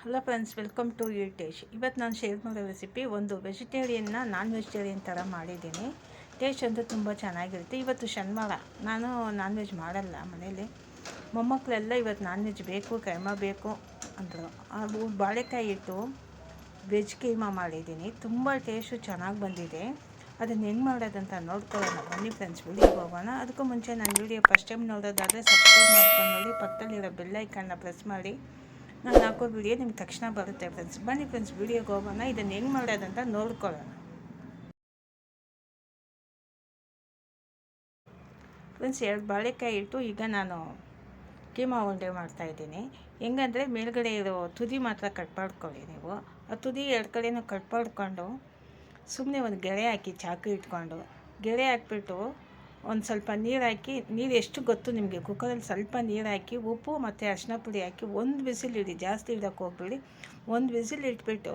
Hello friends, welcome to taste. ಇವತ್ತು ನಾನು share ಮಾಡೋ ರೆಸಿಪಿ ಒಂದು ವೆಜಿಟೇರಿಯನ್ನ ನಾನ್ ವೆಜಿಟೇರಿಯನ್ ಥರ ಮಾಡಿದ್ದೀನಿ. ಟೇಸ್ಟ್ ಅಂತೂ ತುಂಬ ಚೆನ್ನಾಗಿರುತ್ತೆ. ಇವತ್ತು ಶನಿವಾರ, ನಾನು ನಾನ್ ವೆಜ್ ಮಾಡಲ್ಲ ಮನೇಲಿ. ಮೊಮ್ಮಕ್ಕಳೆಲ್ಲ ಇವತ್ತು ನಾನ್ ವೆಜ್ ಬೇಕು, ಕೈಮಾ ಬೇಕು ಅಂದರು. ಅದು ಬಾಳೆಕಾಯಿ ಇಟ್ಟು ವೆಜ್ ಕೈಮಾ ಮಾಡಿದ್ದೀನಿ. ತುಂಬ ಟೇಸ್ಟು ಚೆನ್ನಾಗಿ ಬಂದಿದೆ. ಅದನ್ನು ಹೆಂಗೆ ಮಾಡೋದಂತ ನೋಡ್ಕೊಳ್ಳೋಣ ಬನ್ನಿ ಫ್ರೆಂಡ್ಸ್, ವಿಡಿಯೋಗೆ ಹೋಗೋಣ. ಅದಕ್ಕೂ ಮುಂಚೆ ನನ್ನ ವಿಡಿಯೋ ಫಸ್ಟ್ ಟೈಮ್ ನೋಡೋದಾದರೆ ಸಬ್ಸ್ಕ್ರೈಬ್ ಮಾಡ್ಕೊಂಡು ನೋಡಿ, ಪಕ್ಕದಲ್ಲಿರೋ ಬೆಲ್ ಐಕನ್ನ ಪ್ರೆಸ್ ಮಾಡಿ. ನಾನು ಹಾಕೋ ವಿಡಿಯೋ ನಿಮ್ಗೆ ತಕ್ಷಣ ಬರುತ್ತೆ ಫ್ರೆಂಡ್ಸ್. ಬನ್ನಿ ಫ್ರೆಂಡ್ಸ್, ವಿಡಿಯೋಗೆ ಹೋಗೋಣ. ಇದನ್ನು ಹೆಂಗೆ ಮಾಡೋದಂತ ನೋಡ್ಕೊಳ್ಳೋಣ ಫ್ರೆಂಡ್ಸ್. 2 ಬಾಳೆಕಾಯಿ ಇಟ್ಟು ಈಗ ನಾನು ಕೀಮಾ ಉಂಡೆ ಮಾಡ್ತಾಯಿದ್ದೀನಿ. ಹೆಂಗಂದರೆ ಮೇಲ್ಗಡೆ ಇರೋ ತುದಿ ಮಾತ್ರ ಕಟ್ ಮಾಡ್ಕೊಳ್ಳಿ ನೀವು. ಆ ತುದಿ 2 ಕಡೆನೂ ಕಟ್ ಮಾಡಿಕೊಂಡು ಸುಮ್ಮನೆ ಒಂದು ಗೆರೆ ಹಾಕಿ, ಚಾಕು ಇಟ್ಕೊಂಡು ಗೆರೆ ಹಾಕ್ಬಿಟ್ಟು ಒಂದು ಸ್ವಲ್ಪ ನೀರು ಹಾಕಿ, ನೀರು ಎಷ್ಟು ಗೊತ್ತು ನಿಮಗೆ, ಕುಕ್ಕರಲ್ಲಿ ಸ್ವಲ್ಪ ನೀರು ಹಾಕಿ, ಉಪ್ಪು ಮತ್ತು ಅರಿಶಿನ ಪುಡಿ ಹಾಕಿ ಒಂದು ವಿಸಿಲ್ ಇಡಿ, ಜಾಸ್ತಿ ಇಡೋಕ್ಕೆ ಹೋಗ್ಬೇಡಿ. ಒಂದು ವಿಸಿಲ್ ಇಟ್ಬಿಟ್ಟು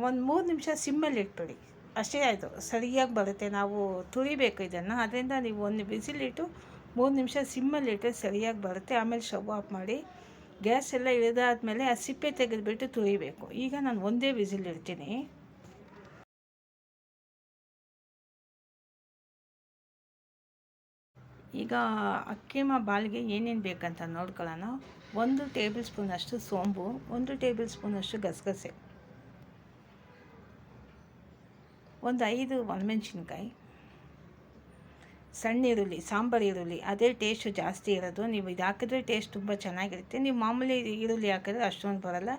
ಒಂದು 3 ನಿಮಿಷ ಸಿಮ್ಮಲ್ಲಿ ಇಟ್ಬಿಡಿ. ಅಷ್ಟೇ ಆಯಿತು, ಸರಿಯಾಗಿ ಬರುತ್ತೆ. ನಾವು ತುರಿಬೇಕು ಇದನ್ನು, ಅದರಿಂದ ನೀವು ಒಂದು ವಿಸಿಲ್ ಇಟ್ಟು 3 ನಿಮಿಷ ಸಿಮ್ಮಲ್ಲಿ ಇಟ್ಟರೆ ಸರಿಯಾಗಿ ಬರುತ್ತೆ. ಆಮೇಲೆ ಸ್ಟವ್ ಆಫ್ ಮಾಡಿ ಗ್ಯಾಸ್ ಎಲ್ಲ ಇಳಿದಾದ್ಮೇಲೆ ಆ ಸಿಪ್ಪೆ ತೆಗೆದುಬಿಟ್ಟು ತುರಿಬೇಕು. ಈಗ ನಾನು ಒಂದೇ ವಿಸಿಲ್ ಇಡ್ತೀನಿ. ಈಗ ಅಕ್ಕಿಮಾ ಬಾಲ್ಗೆ ಏನೇನು ಬೇಕಂತ ನೋಡ್ಕೊಳ್ಳೋಣ. 1 ಟೇಬಲ್ ಸ್ಪೂನಷ್ಟು ಸೋಂಪು, 1 ಟೇಬಲ್ ಸ್ಪೂನಷ್ಟು ಗಸಗಸೆ, ಒಂದು 5 ಒಣಮೆಣಸಿನ್ಕಾಯಿ, ಸಣ್ಣ ಈರುಳ್ಳಿ, ಸಾಂಬಾರು ಈರುಳ್ಳಿ, ಅದೇ ಟೇಸ್ಟು ಜಾಸ್ತಿ ಇರೋದು. ನೀವು ಇದು ಹಾಕಿದ್ರೆ ಟೇಸ್ಟ್ ತುಂಬ ಚೆನ್ನಾಗಿರುತ್ತೆ. ನೀವು ಮಾಮೂಲಿ ಈರುಳ್ಳಿ ಹಾಕಿದ್ರೆ ಅಷ್ಟೊಂದು ಬರೋಲ್ಲ.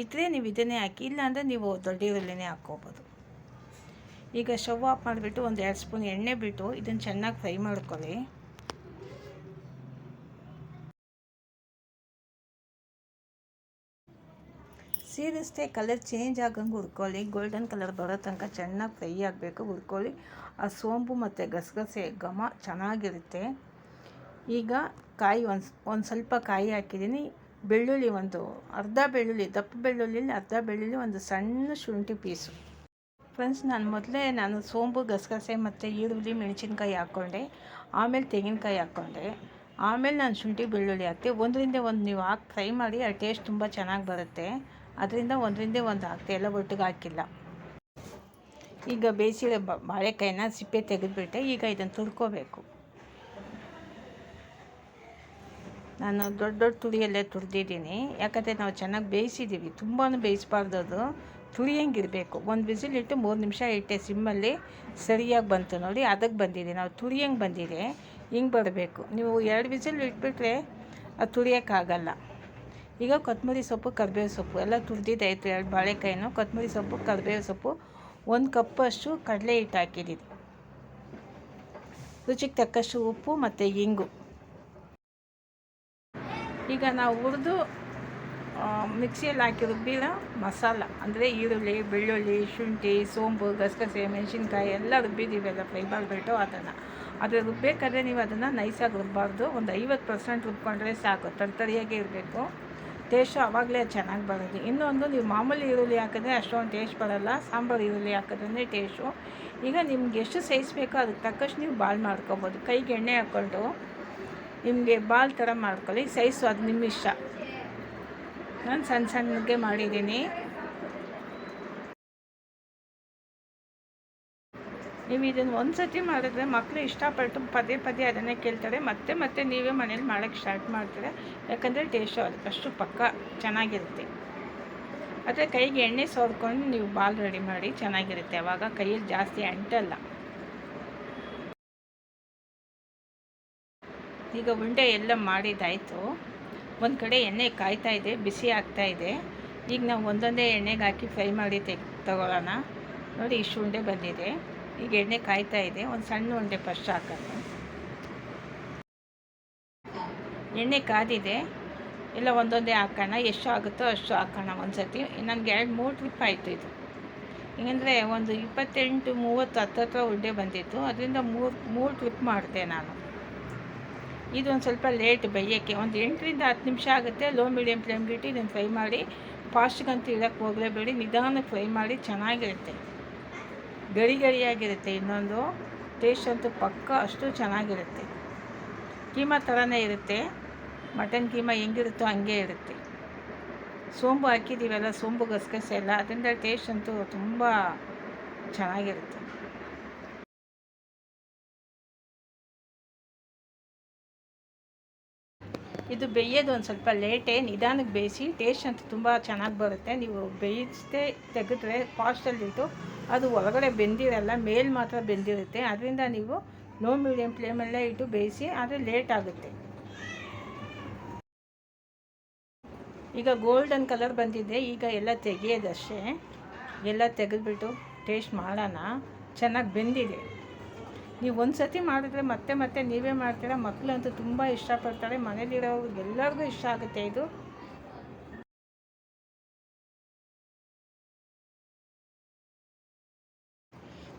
ಇದ್ದರೆ ನೀವು ಇದನ್ನೇ ಹಾಕಿ, ಇಲ್ಲಾಂದರೆ ನೀವು ದೊಡ್ಡ ಈರುಳ್ಳಿನೇ ಹಾಕ್ಕೋಬೋದು. ಈಗ ಸ್ಟವ್ ಆಫ್ ಮಾಡಿಬಿಟ್ಟು ಒಂದು 2 ಸ್ಪೂನ್ ಎಣ್ಣೆ ಬಿಟ್ಟು ಇದನ್ನು ಚೆನ್ನಾಗಿ ಫ್ರೈ ಮಾಡ್ಕೊಳ್ಳಿ. ಸೀರಿಯಸ್ಟೇ ಕಲರ್ ಚೇಂಜ್ ಆಗಂಗೆ ಹುರ್ಕೊಳ್ಳಿ. ಗೋಲ್ಡನ್ ಕಲರ್ ಬರೋ ತನಕ ಚೆನ್ನಾಗಿ ಫ್ರೈ ಆಗಬೇಕು, ಹುರ್ಕೊಳ್ಳಿ. ಆ ಸೋಂಪು ಮತ್ತು ಗಸಗಸೆ ಘಮ ಚೆನ್ನಾಗಿರುತ್ತೆ. ಈಗ ಕಾಯಿ ಒಂದು ಸ್ವಲ್ಪ ಕಾಯಿ ಹಾಕಿದ್ದೀನಿ. ಬೆಳ್ಳುಳ್ಳಿ ಒಂದು ಅರ್ಧ ಬೆಳ್ಳುಳ್ಳಿ, ದಪ್ಪ ಬೆಳ್ಳುಳ್ಳಿಲಿ ಅರ್ಧ ಬೆಳ್ಳುಳ್ಳಿ, ಒಂದು ಸಣ್ಣ ಶುಂಠಿ ಪೀಸು. ಫ್ರೆಂಡ್ಸ್, ನಾನು ಸೋಂಪು, ಗಸಗಸೆ ಮತ್ತು ಈರುಳ್ಳಿ, ಮೆಣಸಿನ್ಕಾಯಿ ಹಾಕ್ಕೊಂಡೆ. ಆಮೇಲೆ ತೆಂಗಿನಕಾಯಿ ಹಾಕ್ಕೊಂಡೆ. ಆಮೇಲೆ ನಾನು ಶುಂಠಿ ಬೆಳ್ಳುಳ್ಳಿ ಹಾಕ್ತೆ. ಒಂದರಿಂದ ಒಂದು ನೀವು ಹಾಕಿ ಫ್ರೈ ಮಾಡಿ, ಆ ಟೇಸ್ಟ್ ತುಂಬ ಚೆನ್ನಾಗಿ ಬರುತ್ತೆ. ಅದರಿಂದ ಒಂದರಿಂದ ಒಂದು ಹಾಕ್ತೆ, ಎಲ್ಲ ಒಟ್ಟಿಗೆ ಹಾಕಿಲ್ಲ. ಈಗ ಬೇಯಿಸಿರೋ ಬಾಳೆಕಾಯಿನ ಸಿಪ್ಪೆ ತೆಗೆದುಬಿಟ್ಟೆ. ಈಗ ಇದನ್ನು ತುರ್ಕೋಬೇಕು. ನಾನು ದೊಡ್ಡ ತುರಿಯಲ್ಲೇ ತುರಿದಿದ್ದೀನಿ, ಯಾಕಂದರೆ ನಾವು ಚೆನ್ನಾಗಿ ಬೇಯಿಸಿದ್ದೀವಿ. ತುಂಬಾ ಬೇಯಿಸಬಾರ್ದು, ಅದು ತುರಿಯಂಗಿರಬೇಕು. ಒಂದು ವಿಸಿಲ್ ಇಟ್ಟು 3 ನಿಮಿಷ ಇಟ್ಟೆ ಸಿಮ್ಮಲ್ಲಿ, ಸರಿಯಾಗಿ ಬಂತು ನೋಡಿ. ಅದಕ್ಕೆ ಬಂದಿದೆ, ನಾವು ತುರಿಯಂಗೆ ಬಂದಿದೆ, ಹಿಂಗೆ ಬರಬೇಕು. ನೀವು 2 ವಿಸಿಲ್ ಇಟ್ಬಿಟ್ರೆ ಅದು ತುರಿಯೋಕ್ಕಾಗಲ್ಲ. ಈಗ ಕೊತ್ತಂಬರಿ ಸೊಪ್ಪು, ಕರಿಬೇವು ಸೊಪ್ಪು ಎಲ್ಲ ತುರಿದಿದ್ದಾಯಿತು. 2 ಬಾಳೆಕಾಯಿನೂ, ಕೊತ್ತಂಬರಿ ಸೊಪ್ಪು, ಕರಿಬೇವು ಸೊಪ್ಪು, 1 ಕಪ್ಪಷ್ಟು ಕಡಲೆ ಹಿಟ್ಟು ಹಾಕಿದ್ದೀನಿ. ರುಚಿಗೆ ತಕ್ಕಷ್ಟು ಉಪ್ಪು ಮತ್ತು ಇಂಗು. ಈಗ ನಾವು ಹುರಿದು ಮಿಕ್ಸಿಯಲ್ಲಿ ಹಾಕಿ ರುಬ್ಬಿರೋ ಮಸಾಲ, ಅಂದರೆ ಈರುಳ್ಳಿ, ಬೆಳ್ಳುಳ್ಳಿ, ಶುಂಠಿ, ಸೋಂಪು, ಗಸಗಸೆ, ಮೆಣಸಿನ್ಕಾಯಿ ಎಲ್ಲ ರುಬ್ಬಿದ್ದೀವಲ್ಲ ಫ್ರೈ ಮಾಡಿಬಿಟ್ಟು, ಅದು ರುಬ್ಬೇಕಾದ್ರೆ ನೀವು ಅದನ್ನು ನೈಸಾಗಿ ರುಬ್ಬಾರ್ದು. ಒಂದು 50% ರುಬ್ಕೊಂಡ್ರೆ ಸಾಕು. ತರಿಯಾಗೇ ಇರಬೇಕು. ಟೇಸ್ಟು ಆವಾಗಲೇ ಚೆನ್ನಾಗಿ ಬರೋದು. ಇನ್ನೊಂದು, ನೀವು ಮಾಮೂಲಿ ಈರುಳ್ಳಿ ಹಾಕಿದ್ರೆ ಅಷ್ಟೊಂದು ಟೇಸ್ಟ್ ಬರೋಲ್ಲ, ಸಾಂಬಾರು ಈರುಳ್ಳಿ ಹಾಕಿದ್ರೆ ಟೇಸ್ಟು. ಈಗ ನಿಮ್ಗೆ ಎಷ್ಟು ಸೈಜ್ ಬೇಕೋ ಅದಕ್ಕೆ ತಕ್ಕಷ್ಟು ನೀವು ಬಾಲ್ ಮಾಡ್ಕೊಬೋದು. ಕೈಗೆ ಎಣ್ಣೆ ಹಾಕ್ಕೊಂಡು ನಿಮಗೆ ಬಾಲ್ ಥರ ಮಾಡ್ಕೊಳ್ಳಿ. ಸೈಜು ಅದು ನಿಮ್ಮ ಇಷ್ಟ. ನಾನು ಸಣ್ಣಗೆ ಮಾಡಿದ್ದೀನಿ. ನೀವು ಇದನ್ನು ಒಂದು ಸತಿ ಮಾಡಿದ್ರೆ ಮಕ್ಕಳು ಇಷ್ಟಪಟ್ಟು ಪದೇ ಪದೇ ಅದನ್ನೇ ಕೇಳ್ತಾರೆ. ಮತ್ತೆ ನೀವೇ ಮನೇಲಿ ಮಾಡೋಕ್ಕೆ ಸ್ಟಾರ್ಟ್ ಮಾಡ್ತೀರಾ, ಯಾಕಂದರೆ ಟೇಸ್ಟು ಅಷ್ಟು ಪಕ್ಕ ಚೆನ್ನಾಗಿರುತ್ತೆ. ಆದರೆ ಕೈಗೆ ಎಣ್ಣೆ ಸೋರ್ಕೊಂಡು ನೀವು ಬಾಲ್ ರೆಡಿ ಮಾಡಿ, ಚೆನ್ನಾಗಿರುತ್ತೆ. ಆವಾಗ ಕೈಯಲ್ಲಿ ಜಾಸ್ತಿ ಅಂಟಲ್ಲ. ಈಗ ಉಂಡೆ ಎಲ್ಲ ಮಾಡಿದ್ದಾಯಿತು. ಒಂದು ಕಡೆ ಎಣ್ಣೆ ಕಾಯ್ತಾ ಇದೆ, ಬಿಸಿ ಆಗ್ತಾಯಿದೆ. ಈಗ ನಾವು ಒಂದೊಂದೇ ಎಣ್ಣೆಗೆ ಹಾಕಿ ಫ್ರೈ ಮಾಡಿ ತಗೊಳ್ಳೋಣ. ನೋಡಿ, ಇಷ್ಟು ಉಂಡೆ ಬಂದಿದೆ. ಈಗ ಎಣ್ಣೆ ಕಾಯ್ತಾ ಇದೆ. ಒಂದು ಸಣ್ಣ ಉಂಡೆ ಫಸ್ಟ್ ಹಾಕೋಣ. ಎಣ್ಣೆ ಕಾದಿದೆ, ಎಲ್ಲ ಒಂದೊಂದೇ ಹಾಕೋಣ. ಎಷ್ಟು ಆಗುತ್ತೋ ಅಷ್ಟು ಹಾಕೋಣ ಒಂದು ಸತಿ. ನನಗೆ 2-3 ಟ್ರಿಪ್ ಆಯಿತು ಇದು. ಹೆಂಗಂದರೆ ಒಂದು 28-30 ಹತ್ತತ್ರ ಉಂಡೆ ಬಂದಿತ್ತು. ಅದರಿಂದ 3 ಟ್ರಿಪ್ ಮಾಡಿದೆ ನಾನು. ಇದೊಂದು ಸ್ವಲ್ಪ ಲೇಟ್ ಬೇಯೋಕ್ಕೆ, ಒಂದು 8ರಿಂದ 10 ನಿಮಿಷ ಆಗುತ್ತೆ. ಲೋ ಮೀಡಿಯಮ್ ಫ್ಲೇಮ್ಗೆ ಇಟ್ಟು ಇದನ್ನು ಫ್ರೈ ಮಾಡಿ. ಫಾಸ್ಟ್ಗಂತೂ ಇಡೋಕ್ಕೆ ಹೋಗಲೇಬೇಡಿ, ನಿಧಾನಕ್ಕೆ ಫ್ರೈ ಮಾಡಿ. ಚೆನ್ನಾಗಿರುತ್ತೆ, ಗರಿಯಾಗಿರುತ್ತೆ. ಇನ್ನೊಂದು ಟೇಸ್ಟ್ ಅಂತೂ ಪಕ್ಕ ಅಷ್ಟು ಚೆನ್ನಾಗಿರುತ್ತೆ. ಕೀಮಾ ಥರನೇ ಇರುತ್ತೆ. ಮಟನ್ ಕೀಮಾ ಹೆಂಗಿರುತ್ತೋ ಹಂಗೆ ಇರುತ್ತೆ. ಸೋಂಬು ಹಾಕಿದ್ದೀವಲ್ಲ, ಸೋಂಬು ಗಸಗಸೆ ಎಲ್ಲ, ಅದರಿಂದ ಟೇಸ್ಟ್ ಅಂತೂ ತುಂಬ ಚೆನ್ನಾಗಿರುತ್ತೆ. ಇದು ಬೇಯೋದು ಒಂದು ಸ್ವಲ್ಪ ಲೇಟೇ, ನಿಧಾನಕ್ಕೆ ಬೇಯಿಸಿ, ಟೇಸ್ಟ್ ಅಂತೂ ತುಂಬ ಚೆನ್ನಾಗಿ ಬರುತ್ತೆ. ನೀವು ಬೇಯಿಸದೆ ತೆಗೆದ್ರೆ ಫಾಸ್ಟಲ್ಲಿಟ್ಟು ಅದು ಒಳಗಡೆ ಬೆಂದಿರಲ್ಲ, ಮೇಲೆ ಮಾತ್ರ ಬೆಂದಿರುತ್ತೆ. ಅದರಿಂದ ನೀವು ಲೋ ಮೀಡಿಯಮ್ ಫ್ಲೇಮಲ್ಲೇ ಇಟ್ಟು ಬೇಯಿಸಿ, ಆದರೆ ಲೇಟ್ ಆಗುತ್ತೆ. ಈಗ ಗೋಲ್ಡನ್ ಕಲರ್ ಬಂದಿದೆ, ಈಗ ಎಲ್ಲ ತೆಗೆಯೋದಷ್ಟೇ. ಎಲ್ಲ ತೆಗೆದುಬಿಟ್ಟು ಟೇಸ್ಟ್ ಮಾಡೋಣ. ಚೆನ್ನಾಗಿ ಬೆಂದಿದೆ. ನೀವು ಒಂದು ಸತಿ ಮಾಡಿದ್ರೆ ಮತ್ತೆ ಮತ್ತೆ ನೀವೇ ಮಾಡ್ತೀರಾ. ಮಕ್ಕಳಂತೂ ತುಂಬ ಇಷ್ಟಪಡ್ತಾರೆ, ಮನೇಲಿರೋರಿಗೆ ಎಲ್ಲರಿಗೂ ಇಷ್ಟ ಆಗುತ್ತೆ ಇದು.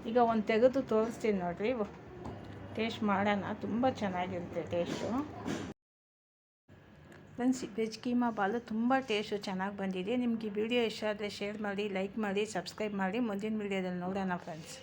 ಈಗ ಒಂದು ತೆಗೆದು ತೋರಿಸ್ತೀನಿ ನೋಡಿರಿ, ಟೇಸ್ಟ್ ಮಾಡೋಣ. ತುಂಬ ಚೆನ್ನಾಗಿರುತ್ತೆ taste. Friends, veg keema ball ತುಂಬ ಟೇಸ್ಟು ಚೆನ್ನಾಗಿ ಬಂದಿದೆ. ನಿಮಗೆ ಈ ವಿಡಿಯೋ ಇಷ್ಟ ಆದರೆ ಶೇರ್ ಮಾಡಿ, ಲೈಕ್ ಮಾಡಿ, ಸಬ್ಸ್ಕ್ರೈಬ್ ಮಾಡಿ. ಮುಂದಿನ ವೀಡಿಯೋದಲ್ಲಿ ನೋಡೋಣ ಫ್ರೆಂಡ್ಸ್.